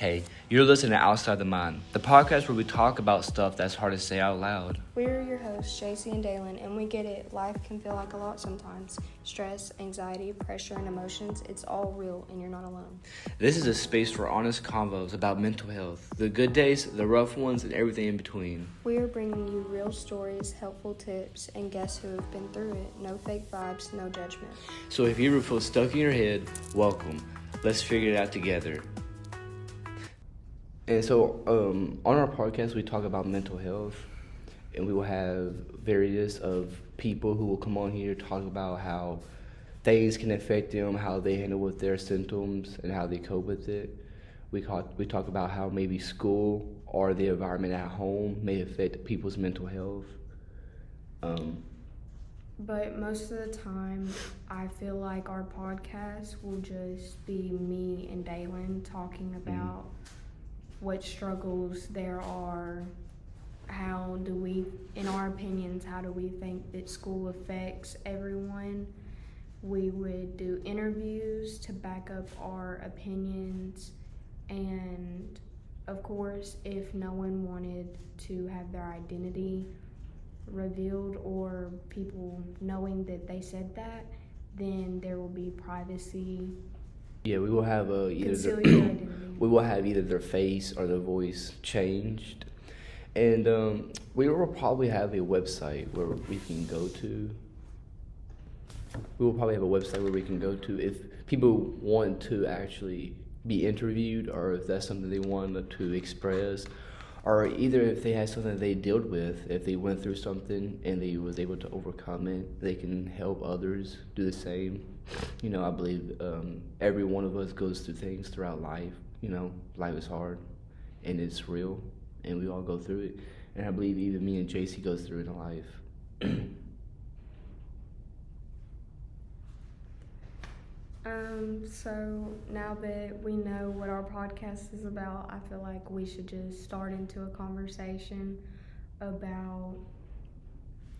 Hey, you're listening to Outside the Mind, the podcast where we talk about stuff that's hard to say out loud. We're your hosts, Jaycee and Daylen, and we get it. Life can feel like a lot sometimes. Stress, anxiety, pressure, and emotions, it's all real, and you're not alone. This is a space for honest convos about mental health, the good days, the rough ones, and everything in between. We are bringing you real stories, helpful tips, and guests who have been through it. No fake vibes, no judgment. So if you ever feel stuck in your head, welcome. Let's figure it out together. And so on our podcast, we talk about mental health, and we will have various of people who will come on here talk about how things can affect them, how they handle with their symptoms, and how they cope with it. We talk about how maybe school or the environment at home may affect people's mental health. But most of the time, I feel like our podcast will just be me and Daylen talking about what struggles there are, how do we, in our opinions, how do we think that school affects everyone. We would do interviews to back up our opinions, and of course, if no one wanted to have their identity revealed or people knowing that they said that, then there will be privacy. Yeah, we will have Conceal your identity. We will have either their face or their voice changed, and we will probably have a website where we can go to. We will probably have a website where we can go to if people want to actually be interviewed, or if that's something they want to express, or either if they had something they dealt with, if they went through something and they was able to overcome it, they can help others do the same. You know, I believe every one of us goes through things throughout life. You know, life is hard, and it's real, and we all go through it. And I believe even me and Jaycee goes through it in life. So now that we know what our podcast is about, I feel like we should just start into a conversation about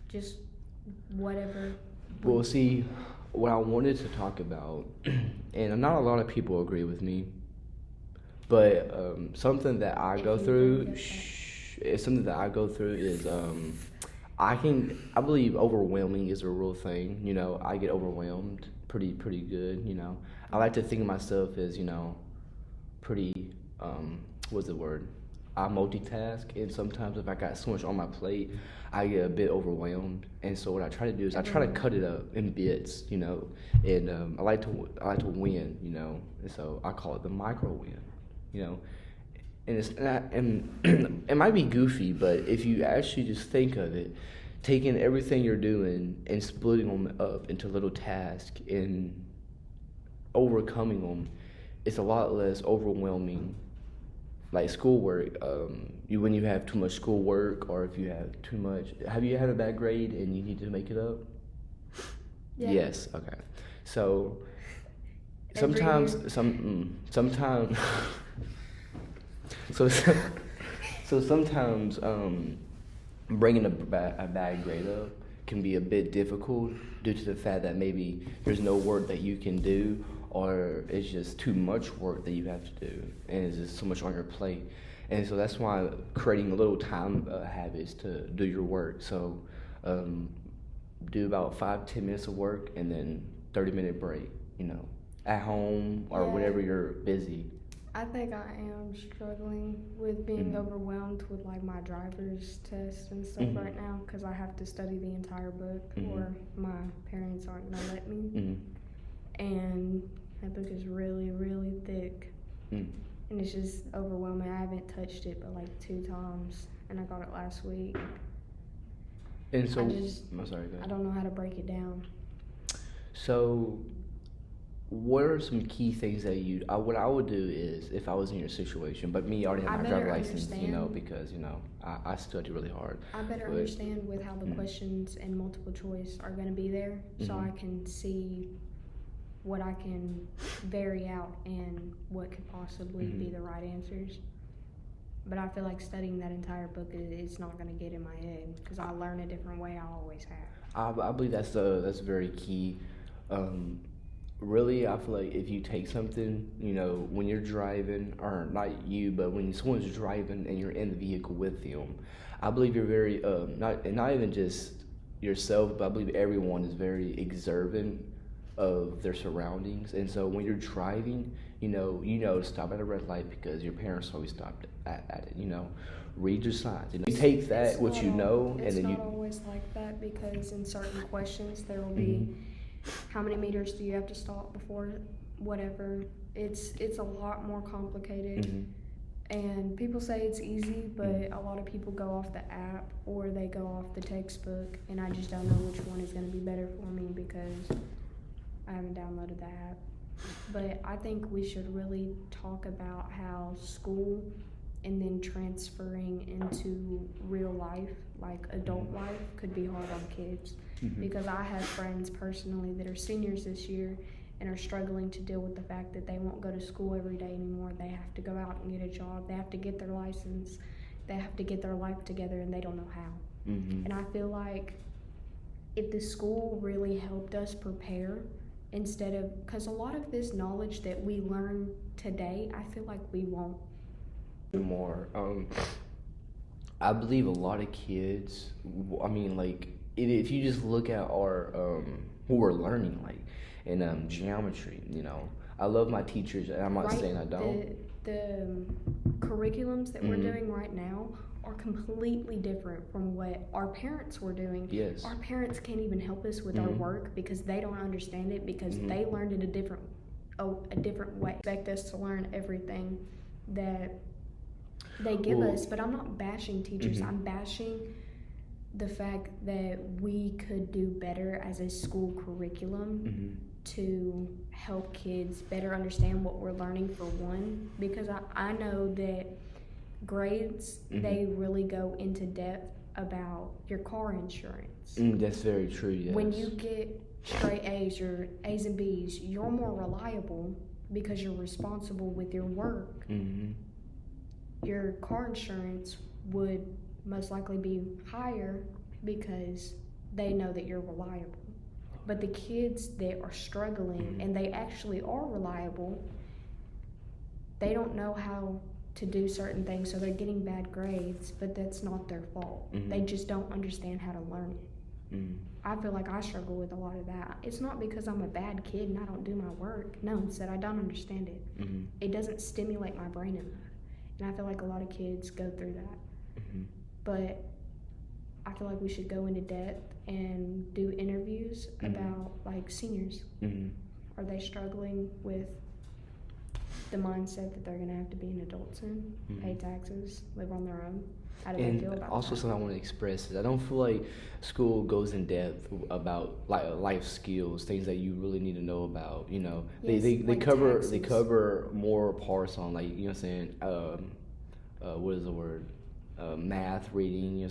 just whatever. Well, see, what I wanted to talk about, and not a lot of people agree with me, but something that I go through, is I believe overwhelming is a real thing. You know, I get overwhelmed pretty good. You know, I like to think of myself as, you know, pretty what's the word? I multitask, and sometimes if I got so much on my plate, I get a bit overwhelmed. And so what I try to do is I try to cut it up in bits, you know. And I like to win, you know. And so I call it the micro win, you know. And it might be goofy, but if you actually just think of it, taking everything you're doing and splitting them up into little tasks and overcoming them, it's a lot less overwhelming. Like schoolwork, when you have too much schoolwork, or if you have too much, have you had a bad grade and you need to make it up? Yeah. Yes. Okay. So sometimes, sometimes, so sometimes bringing a bad grade up can be a bit difficult due to the fact that maybe there's no work that you can do, or it's just too much work that you have to do, and it's just so much on your plate. And so that's why creating little time habits to do your work. So do about 5-10 minutes of work and then 30-minute break, you know, at home or whenever you're busy. I think I am struggling with being overwhelmed with like my driver's test and stuff right now, because I have to study the entire book or my parents aren't going to let me. And that book is really, really thick. And it's just overwhelming. I haven't touched it but like 2 times, and I got it last week. And so, I'm sorry, go ahead. I don't know how to break it down. So what are some key things that what I would do is, if I was in your situation, but me already have my driver's license, you know, because, you know, I study really hard. I better understand with how the questions and multiple choice are going to be there, so I can see what I can vary out and what could possibly be the right answers. But I feel like studying that entire book is not going to get in my head, because I learn a different way I always have. I believe that's very key. really, I feel like if you take something, when you're driving, or not you, but when someone's driving and you're in the vehicle with them, I believe you're very not even just yourself, but I believe everyone is very observant of their surroundings. And so when you're driving, to stop at a red light because your parents always stopped at it. Read your signs. You take that It's what not you al- know, and It's then not you. always like that because in certain questions there will be how many meters do you have to stop before whatever. It's a lot more complicated. Hmm. And people say it's easy, but a lot of people go off the app or they go off the textbook, and I just don't know which one is going to be better for me because I haven't downloaded the app. But I think we should really talk about how school and then transferring into real life, like adult life, could be hard on kids. Because I have friends personally that are seniors this year and are struggling to deal with the fact that they won't go to school every day anymore. They have to go out and get a job. They have to get their license. They have to get their life together, and they don't know how. And I feel like if the school really helped us prepare instead of, because a lot of this knowledge that we learn today, I feel like we won't. More. I believe a lot of kids. I mean, like if you just look at our what we're learning, like in geometry. I love my teachers, and I'm not saying I don't. The curriculums that we're doing right now are completely different from what our parents were doing. Yes. Our parents can't even help us with our work because they don't understand it because they learned it a different way. Expect us to learn everything that they give us, but I'm not bashing teachers. I'm bashing the fact that we could do better as a school curriculum to help kids better understand what we're learning, for one, because I know that grades, they really go into depth about your car insurance. That's very true, yes. When you get straight A's or A's and B's, you're more reliable because you're responsible with your work. Your car insurance would most likely be higher because they know that you're reliable. But the kids that are struggling and they actually are reliable, they don't know how to do certain things, so they're getting bad grades, but that's not their fault. They just don't understand how to learn it. I feel like I struggle with a lot of that. It's not because I'm a bad kid and I don't do my work. No, instead I don't understand it. It doesn't stimulate my brain enough. And I feel like a lot of kids go through that. But I feel like we should go into depth and do interviews about, like, seniors. Are they struggling with the mindset that they're going to have to be an adult soon, pay taxes, live on their own? How do they feel about also that? something I want to express is I don't feel like school goes in depth about like life skills, things that you really need to know about. Yes, they like cover taxes. more parts on, like, what is the word? Math, reading,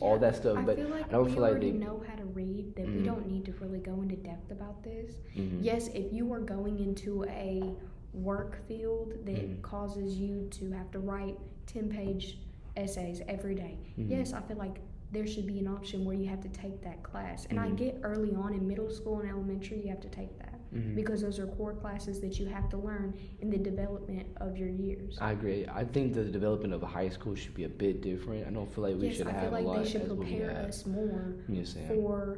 all that stuff. I but feel like I don't we feel like already they. know how to read, that we don't need to really go into depth about this. Yes, if you are going into a work field that causes you to have to write 10-page essays every day, yes, I feel like there should be an option where you have to take that class. And I get early on in middle school and elementary you have to take that because those are core classes that you have to learn in the development of your years. I agree. I think the development of a high school should be a bit different. I don't feel like we should have a lot They should as what we prepare have. us more Yes, Sam. for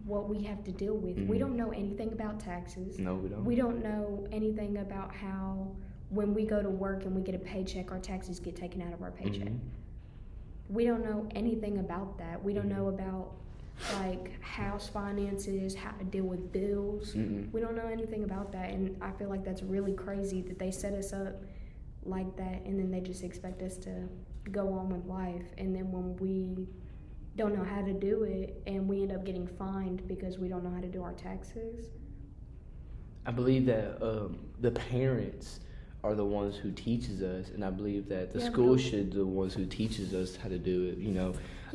what we have to deal with. We don't know anything about taxes. No, we don't. We don't know anything about how when we go to work and we get a paycheck, our taxes get taken out of our paycheck. We don't know anything about that. We don't know about, like, house finances, how to deal with bills. We don't know anything about that, and I feel like that's really crazy that they set us up like that, and then they just expect us to go on with life, and then when we don't know how to do it and we end up getting fined because we don't know how to do our taxes. I believe that the parents are the ones who teaches us, and I believe that the school should be the ones who teaches us how to do it.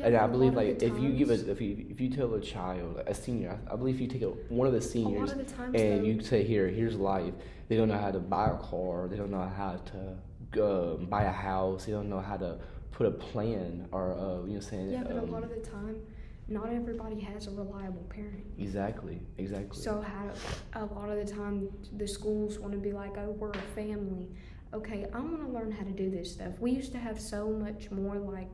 And I believe, like, if you tell a child, a senior, I believe if you take one of the seniors and you say, here's life, they don't know how to buy a car, they don't know how to buy a house, they don't know how to put a plan or saying. Yeah, but a lot of the time not everybody has a reliable parent. Exactly. So how a lot of the time the schools want to be like, oh, we're a family. Okay, I want to learn how to do this stuff. We used to have so much more like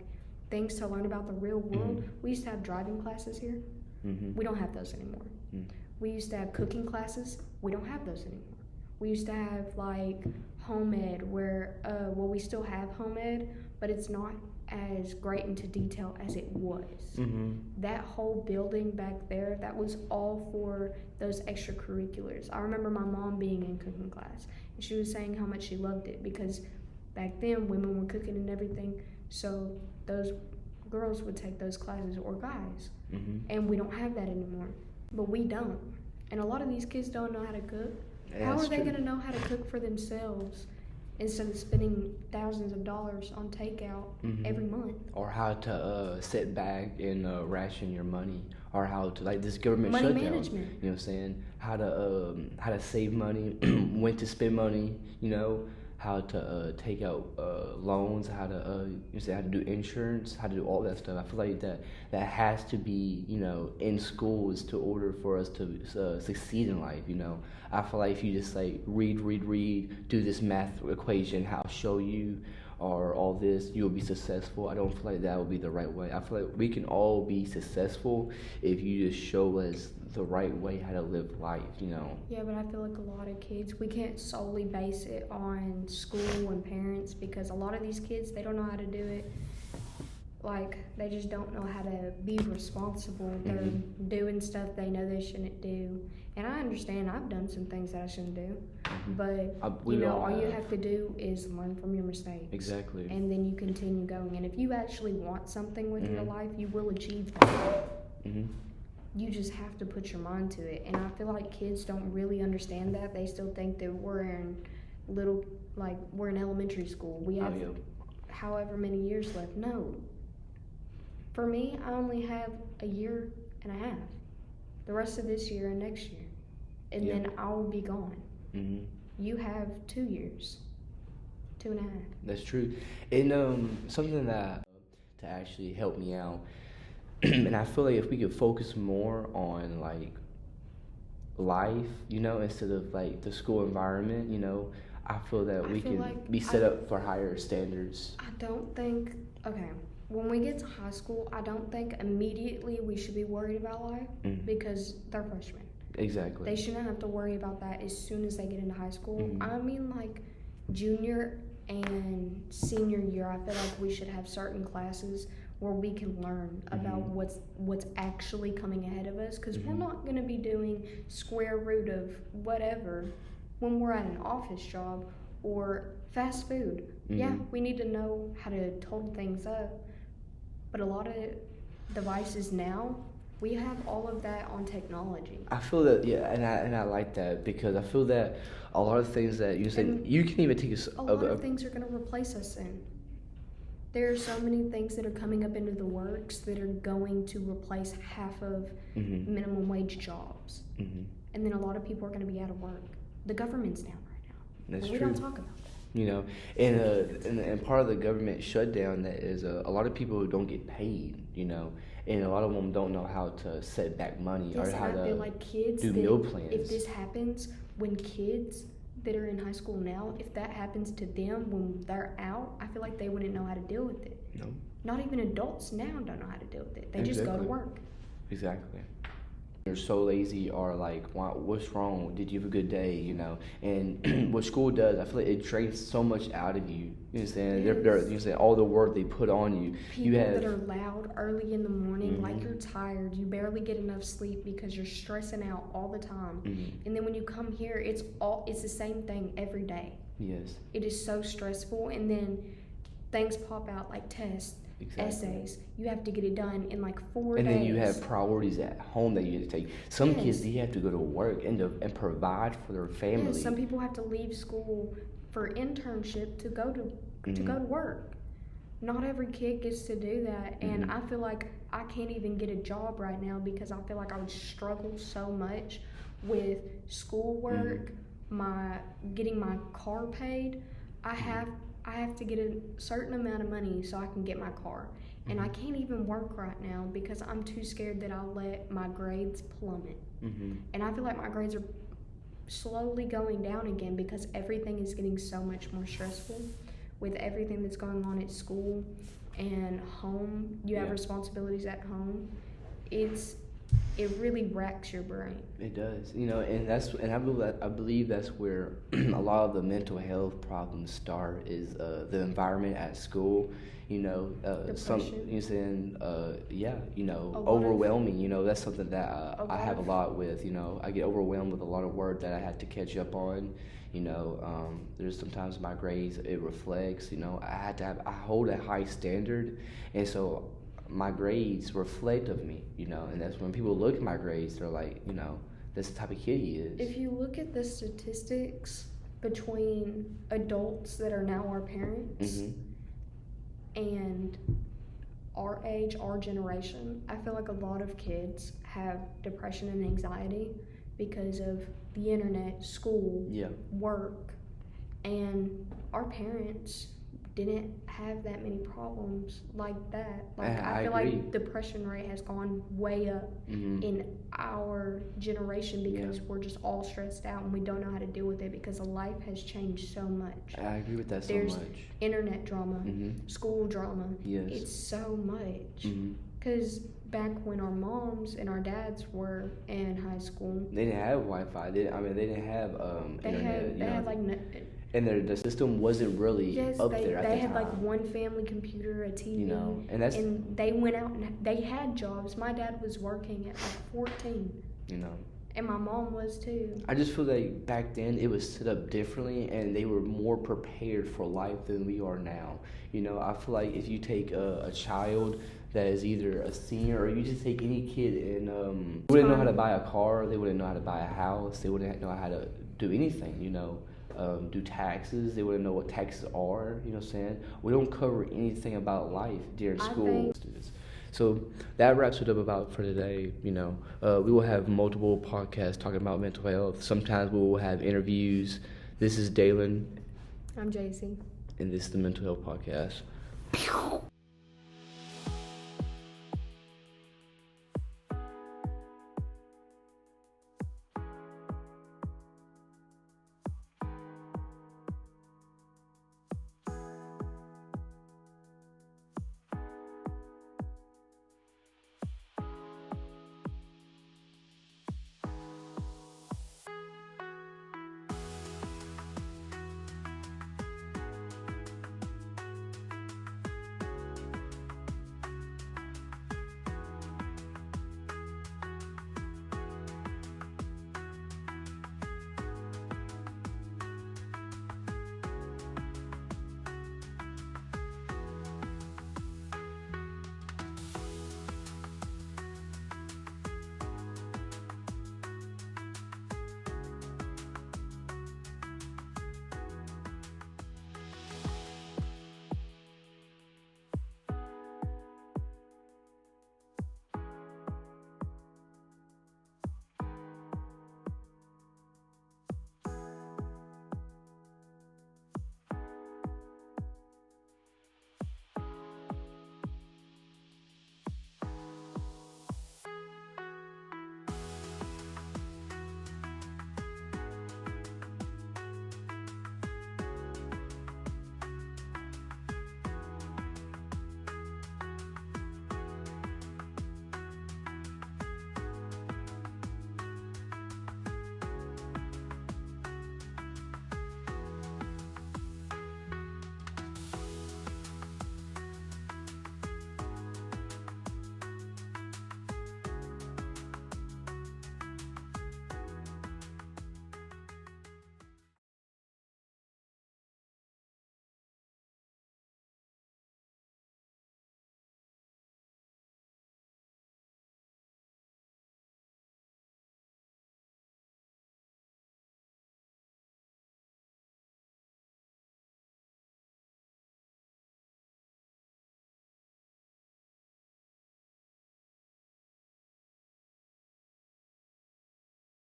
things to learn about the real world. Mm-hmm. We used to have driving classes here. Mm-hmm. We don't have those anymore. Mm. We used to have cooking classes. We don't have those anymore. We used to have like home ed where, we still have home ed, but it's not as great into detail as it was. Mm-hmm. That whole building back there, that was all for those extracurriculars. I remember my mom being in cooking class, and she was saying how much she loved it because back then women were cooking and everything, so those girls would take those classes, or guys. Mm-hmm. And we don't have that anymore. But we don't. And a lot of these kids don't know how to cook. Yeah, How are that's they true. going to know how to cook for themselves instead of spending thousands of dollars on takeout Mhm. every month? Or how to sit back and ration your money, or how to, like, this government Money shutdown. management. You know what I'm saying? How to save money, when to spend money. You know, how to take out loans, how to how to do insurance, how to do all that stuff. I feel like that has to be, in schools to order for us to succeed in life. I feel like if you just like read, do this math equation, I'll show you, or all this, you'll be successful. I don't feel like that would be the right way. I feel like we can all be successful if you just show us the right way how to live life. Yeah, but I feel like a lot of kids, we can't solely base it on school and parents, because a lot of these kids, they don't know how to do it. Like, they just don't know how to be responsible. They're Mhm. doing stuff they know they shouldn't do. And I understand I've done some things that I shouldn't do. Mhm. But, We all all you have. have to do is learn from your mistakes. Exactly. And then you continue going. And if you actually want something with your Mhm. life, you will achieve that. Mhm. You just have to put your mind to it. And I feel like kids don't really understand that. They still think that we're in elementary school. We have yeah. however many years left. No. For me, I only have a year and a half. The rest of this year and next year. And Yeah. then I will be gone. Mhm. You have 2 years. 2.5. That's true. And something that to actually help me out, and I feel like if we could focus more on like life, instead of like the school environment, I feel that I we feel can like be set up for higher standards. I don't think, okay, when we get to high school, I don't think immediately we should be worried about life Mhm. because they're freshmen. Exactly. They shouldn't have to worry about that as soon as they get into high school. Mhm. I mean, like, junior and senior year, I feel like we should have certain classes where we can learn about Mhm. what's actually coming ahead of us, because we're Mhm. not going to be doing square root of whatever when we're at an office job or fast food. Yeah, Mhm. we need to know how to total things up, but a lot of devices now, we have all of that on technology. I feel that, yeah, and I like that, because I feel that a lot of things that you said, And you can even take A lot of things are going to replace us soon. There are so many things that are coming up into the works that are going to replace half of Mhm. minimum wage jobs. Mhm. And then a lot of people are going to be out of work. The government's down right now. That's But we true. don't talk about that. And part of the government shutdown, that is a lot of people who don't get paid, and a lot of them don't know how to set back money, Yes, or and how I feel to like kids do that, meal plans. if this happens, when kids that are in high school now, if that happens to them when they're out, I feel like they wouldn't know how to deal with it. No, Not even adults now don't know how to deal with it. They just go to Exactly. work. exactly. You're so lazy, or like, what's wrong? Did you have a good day? And what school does, I feel like it drains so much out of you. You understand? Yes. You understand all the work they put on you. People You have that are loud early in the morning, like Mhm. you're tired, you barely get enough sleep because you're stressing out all the time. Mhm. And then when you come here, it's the same thing every day. Yes, It is so stressful, and then things pop out like tests, exactly. essays. You have to get it done in like 4 And days. then you have priorities at home that you have to take. Some Yes. kids, they have to go to work and provide for their family. Yeah, some people have to leave school for internship to go to Mhm. go to work. Not every kid gets to do that, and Mhm. I feel like I can't even get a job right now because I feel like I would struggle so much with schoolwork, Mm-hmm. getting my car paid. I have I have to get a certain amount of money so I can get my car. And I can't even work right now because I'm too scared that I'll let my grades plummet. And I feel like my grades are slowly going down again because everything is getting so much more stressful with everything that's going on at school and home. You have responsibilities at home. It really wrecks your brain. It does, and I believe that's where a lot of the mental health problems start is the environment at school. Depression. Overwhelming. That's something that I have a lot with. I get overwhelmed with a lot of work that I have to catch up on. There's sometimes my grades it reflects. I hold a high standard, and so my grades reflect of me, and that's when people look at my grades, they're like, that's the type of kid he is. If you look at the statistics between adults that are now our parents and our age, our generation, I feel like a lot of kids have depression and anxiety because of the internet, school, work, and our parents didn't have that many problems like that. I feel agree. like depression rate has gone way up in our generation because we're just all stressed out and we don't know how to deal with it because life has changed so much. I agree with that There's so much. Internet drama, school drama. Yes. It's so much. Because back when our moms and our dads were in high school, they didn't have Wi-Fi. They didn't have internet. They had like. And the system wasn't really up there at the time. They had like one family computer, a TV, and they went out and they had jobs. My dad was working at like 14. And my mom was too. I just feel like back then it was set up differently and they were more prepared for life than we are now. I feel like if you take a child that is either a senior or you just take any kid and they wouldn't know how to buy a car, they wouldn't know how to buy a house, they wouldn't know how to do anything, do taxes, they wouldn't know what taxes are, you know what I'm saying? We don't cover anything about life during school. So that wraps it up about for today. We will have multiple podcasts talking about mental health. Sometimes we will have interviews. This is Daylen. I'm Jaycee. And this is the Mental Health Podcast.